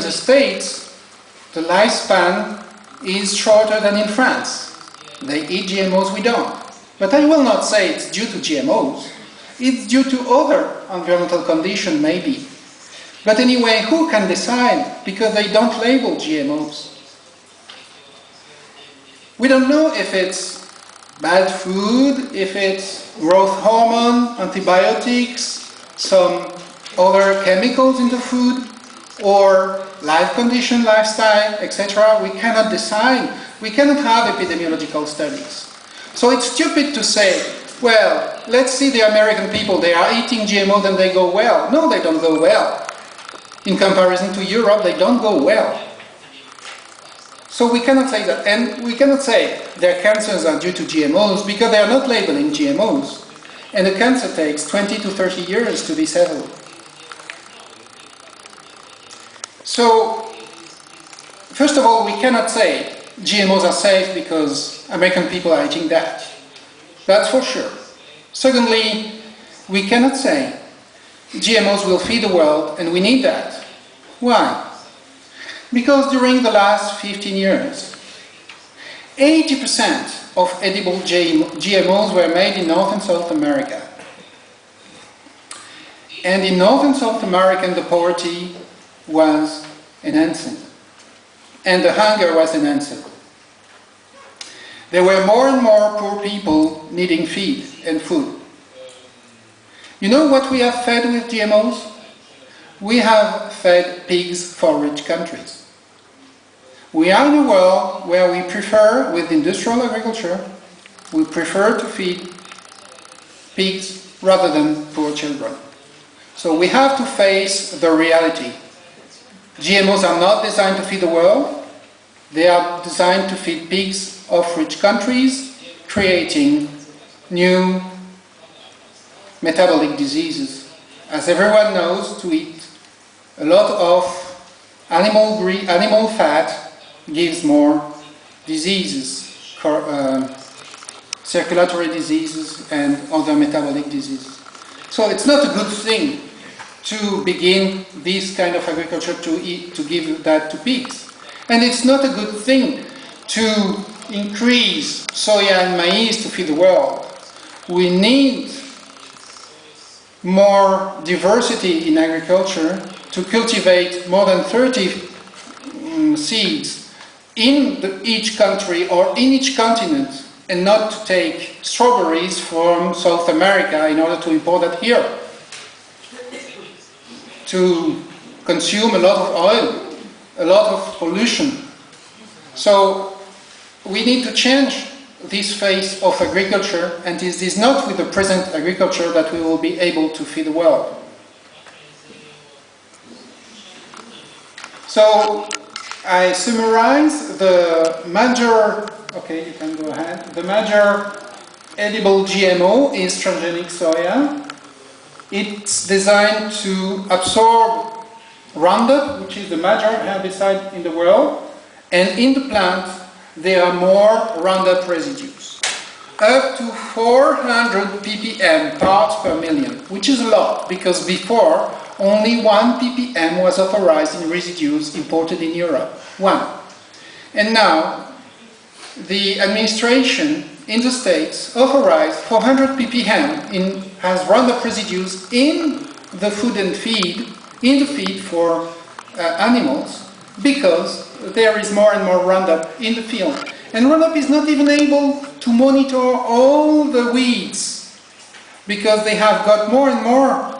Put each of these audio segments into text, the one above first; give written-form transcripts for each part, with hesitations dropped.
in the States, the lifespan is shorter than in France. They eat GMOs, we don't. But I will not say it's due to GMOs. It's due to other environmental conditions, maybe. But anyway, who can decide? Because they don't label GMOs. We don't know if it's bad food, if it's growth hormone, antibiotics, some other chemicals in the food, or life condition, lifestyle, etc. We cannot decide. We cannot have epidemiological studies. So it's stupid to say, well, let's see the American people, they are eating GMOs and they go well. No, they don't go well. In comparison to Europe, they don't go well. So we cannot say that. And we cannot say their cancers are due to GMOs because they are not labeling GMOs. And a cancer takes 20 to 30 years to disable. So, first of all, we cannot say GMOs are safe because American people are eating that. That's for sure. Secondly, we cannot say GMOs will feed the world and we need that. Why? Because during the last 15 years, 80% of edible GMOs were made in North and South America. And in North and South America, the poverty was enhancing. And the hunger was enhancing. There were more and more poor people needing feed and food. You know what we have fed with GMOs? We have fed pigs for rich countries. We are in a world where we prefer, with industrial agriculture, we prefer to feed pigs rather than poor children. So we have to face the reality. GMOs are not designed to feed the world. They are designed to feed pigs of rich countries, creating new metabolic diseases. As everyone knows, to eat a lot of animal fat gives more diseases, circulatory diseases and other metabolic diseases. So it's not a good thing to begin this kind of agriculture to give that to pigs. And it's not a good thing to increase soya and maize to feed the world. We need more diversity in agriculture to cultivate more than 30 seeds in each country or in each continent, and not to take strawberries from South America in order to import that here. To consume a lot of oil, a lot of pollution. So we need to change this phase of agriculture, and it is not with the present agriculture that we will be able to feed the world. So I summarize the major, okay, you can go ahead. The major edible GMO is transgenic soya. It's designed to absorb Roundup, which is the major herbicide in the world, and in the plant there are more Roundup residues, up to 400 ppm parts per million, which is a lot, because before only 1 ppm was authorized in residues imported in Europe. 1. And now the administration in the States authorized 400 ppm as Roundup residues in the food and feed, in the feed for animals, because there is more and more Roundup in the field. And Roundup is not even able to monitor all the weeds, because they have got more and more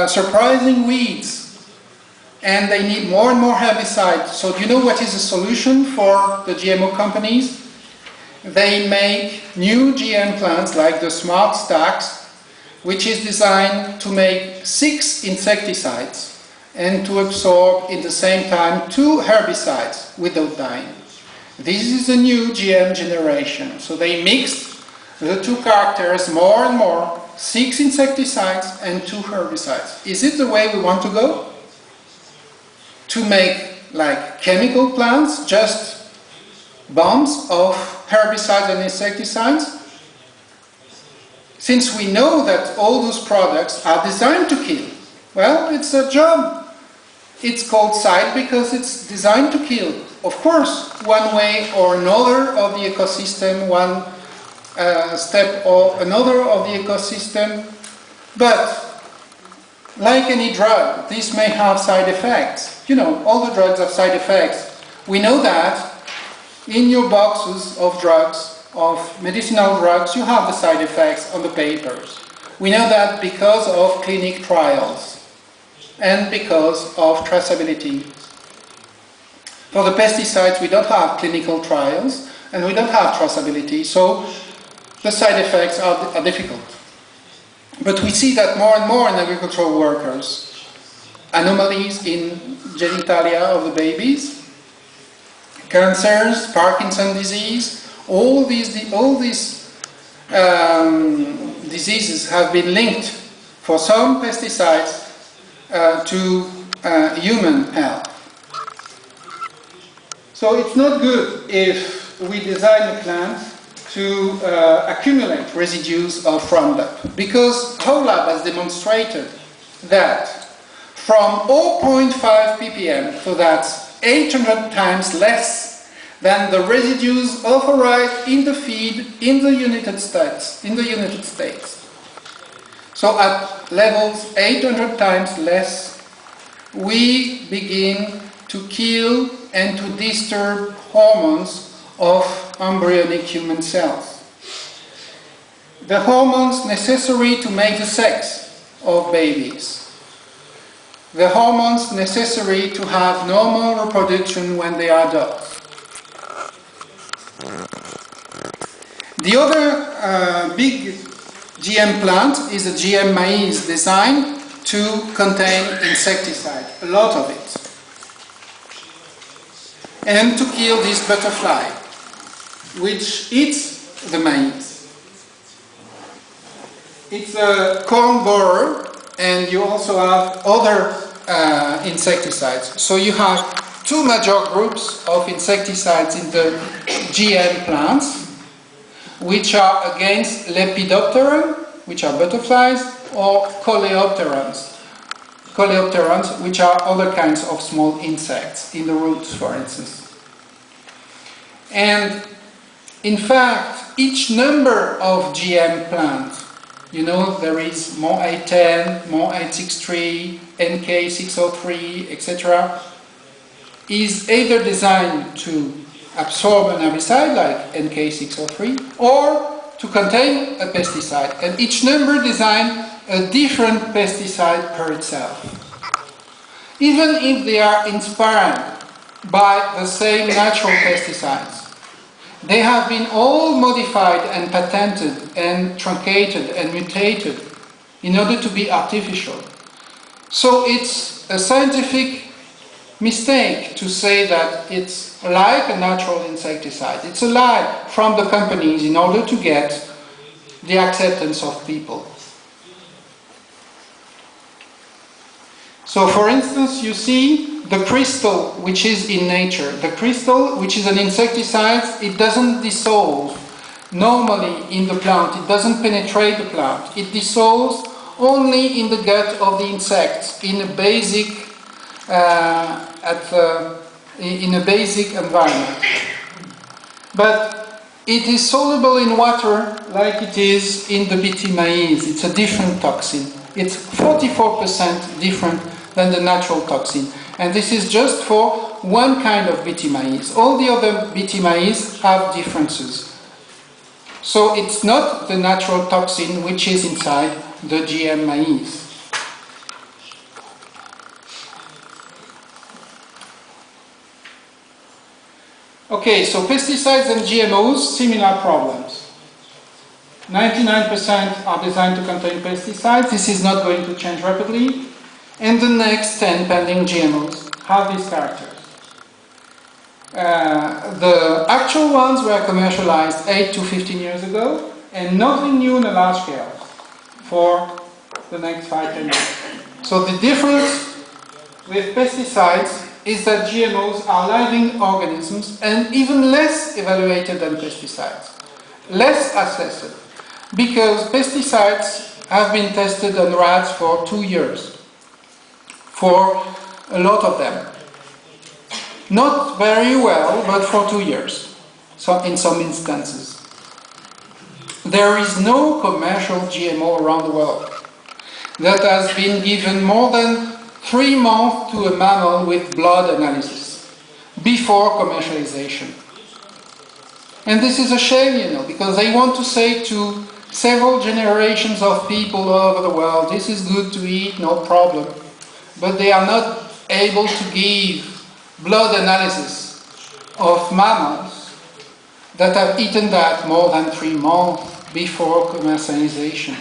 surprising weeds, and they need more and more herbicides. So do you know what is the solution for the GMO companies? They make new GM plants like the Smart Stacks, which is designed to make 6 insecticides and to absorb in the same time 2 herbicides without dying. This is the new GM generation. So they mixed the 2 characters more and more, 6 insecticides and 2 herbicides. Is it the way we want to go? To make like chemical plants, just bombs of herbicides and insecticides? Since we know that all those products are designed to kill, well, it's a job It's called site because it's designed to kill. Of course, one way or another of the ecosystem, one step or another of the ecosystem, but like any drug, this may have side effects. You know, all the drugs have side effects. We know that in your boxes of drugs, of medicinal drugs, you have the side effects on the papers. We know that because of clinical trials and because of traceability. For the pesticides, we don't have clinical trials and we don't have traceability, so the side effects are difficult. But we see that more and more in agricultural workers. Anomalies in genitalia of the babies, cancers, Parkinson's disease, all these diseases have been linked for some pesticides to human health. So it's not good if we design a plant to accumulate residues of Roundup, because our lab has demonstrated that from 0.5 ppm, so that's 800 times less than the residues authorized in the feed in the United States. So at levels 800 times less, we begin to kill and to disturb hormones of embryonic human cells. The hormones necessary to make the sex of babies. The hormones necessary to have normal reproduction when they are adults. The other big GM plant is a GM maize designed to contain insecticide, a lot of it, and to kill this butterfly, which eats the maize. It's a corn borer, and you also have other insecticides. So you have two major groups of insecticides in the GM plants, which are against Lepidopteran, which are butterflies, or Coleopterans, which are other kinds of small insects, in the roots, for instance. And in fact, each number of GM plants, you know, there is MON 810, MON 863, NK 603, etc., is either designed to absorb an herbicide like NK 603 or to contain a pesticide. And each number designs a different pesticide per itself. Even if they are inspired by the same natural pesticides, they have been all modified and patented and truncated and mutated in order to be artificial. So it's a scientific mistake to say that it's like a natural insecticide. It's a lie from the companies in order to get the acceptance of people. So for instance, you see the crystal which is in nature. The crystal, which is an insecticide, it doesn't dissolve normally in the plant. It doesn't penetrate the plant. It dissolves only in the gut of the insect in a basic in a basic environment. But it is soluble in water like it is in the BT maize. It's a different toxin. It's 44% different than the natural toxin. And this is just for one kind of BT maize. All the other BT maize have differences. So it's not the natural toxin which is inside the GM maize. Okay, so pesticides and GMOs, similar problems. 99% are designed to contain pesticides. This is not going to change rapidly. And the next 10 pending GMOs have these characters. The actual ones were commercialized 8 to 15 years ago, and nothing new on a large scale for the next 5-10 years. So the difference with pesticides is that GMOs are living organisms and even less evaluated than pesticides, less assessed, because pesticides have been tested on rats for 2 years for a lot of them. Not very well, but for 2 years, so in some instances. There is no commercial GMO around the world that has been given more than 3 months to a mammal with blood analysis before commercialization. And this is a shame, you know, because they want to say to several generations of people all over the world, this is good to eat, no problem. But they are not able to give blood analysis of mammals that have eaten that more than 3 months before commercialization.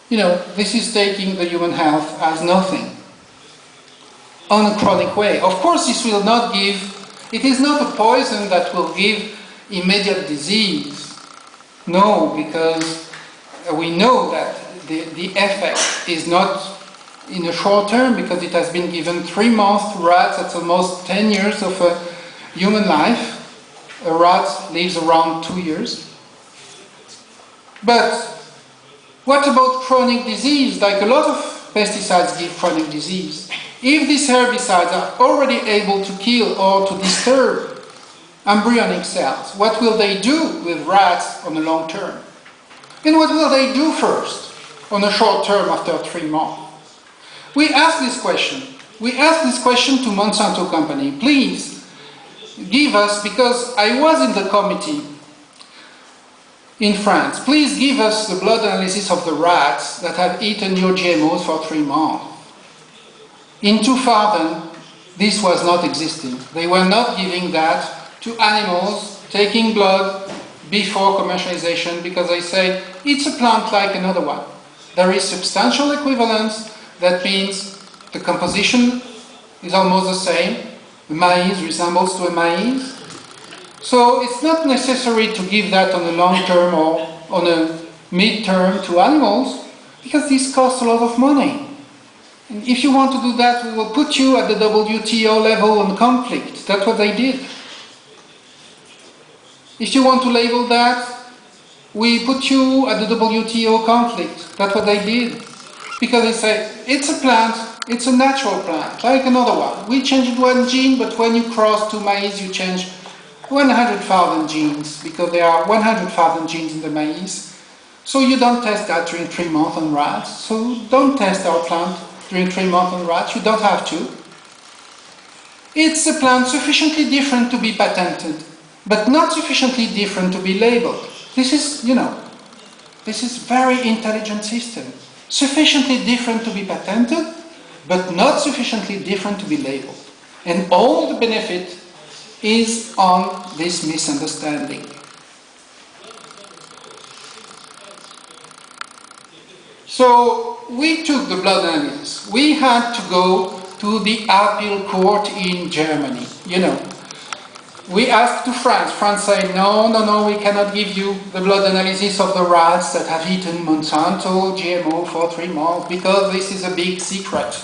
You know, this is taking the human health as nothing on a chronic way. Of course, this will not give, it is not a poison that will give immediate disease. No, because we know that the effect is not in a short term, because it has been given 3 months to rats. That's almost 10 years of a human life. A rat lives around 2 years. But what about chronic disease? Like a lot of pesticides give chronic disease. If these herbicides are already able to kill or to disturb embryonic cells, what will they do with rats on the long term? And what will they do first on a short term after 3 months? We ask this question. We ask this question to Monsanto company. Please give us, because I was in the committee in France, please give us the blood analysis of the rats that have eaten your GMOs for 3 months. In 2000, this was not existing. They were not giving that to animals taking blood before commercialization, because they say it's a plant like another one. There is substantial equivalence. That means the composition is almost the same. The maize resembles to a maize. So it's not necessary to give that on a long term or on a mid-term to animals, because this costs a lot of money. And if you want to do that, we will put you at the WTO level on conflict. That's what they did. If you want to label that, we put you at the WTO conflict. That's what they did. Because they say, it's a plant, it's a natural plant, like another one. We changed 1 gene, but when you cross 2 maize, you change 100,000 genes, because there are 100,000 genes in the maize. So you don't test that during 3 months on rats. So don't test our plant during 3 months on rats. You don't have to. It's a plant sufficiently different to be patented, but not sufficiently different to be labeled. This is, you know, this is very intelligent system. Sufficiently different to be patented, but not sufficiently different to be labeled. And all the benefit is on this misunderstanding. So we took the blood analysis. We had to go to the appeal court in Germany. You know, we asked to France. France said, no, we cannot give you the blood analysis of the rats that have eaten Monsanto GMO for 3 months, because this is a big secret.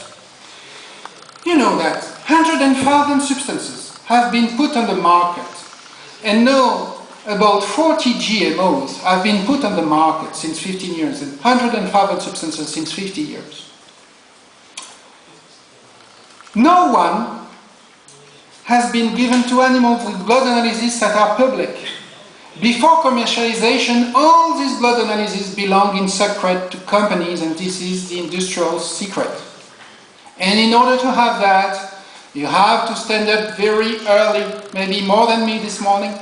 You know that 100,000 substances have been put on the market, and now about 40 GMOs have been put on the market since 15 years, and 100,000 substances since 50 years. No one has been given to animals with blood analysis that are public. Before commercialization, all these blood analyses belong in secret to companies, and this is the industrial secret. And in order to have that, you have to stand up very early, maybe more than me this morning.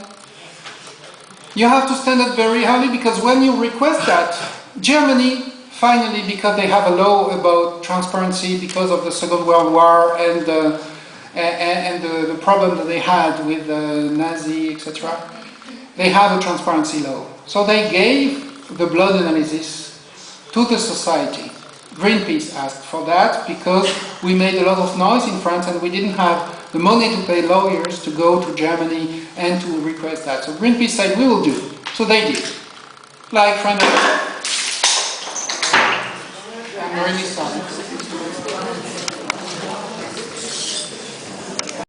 You have to stand up very early, because when you request that, Germany, finally, because they have a law about transparency because of the Second World War and the problem that they had with the Nazi, etc., they have a transparency law. So they gave the blood analysis to the society. Greenpeace asked for that because we made a lot of noise in France and we didn't have the money to pay lawyers to go to Germany and to request that. So Greenpeace said, we will do. So they did. Like friend of I'm really sorry.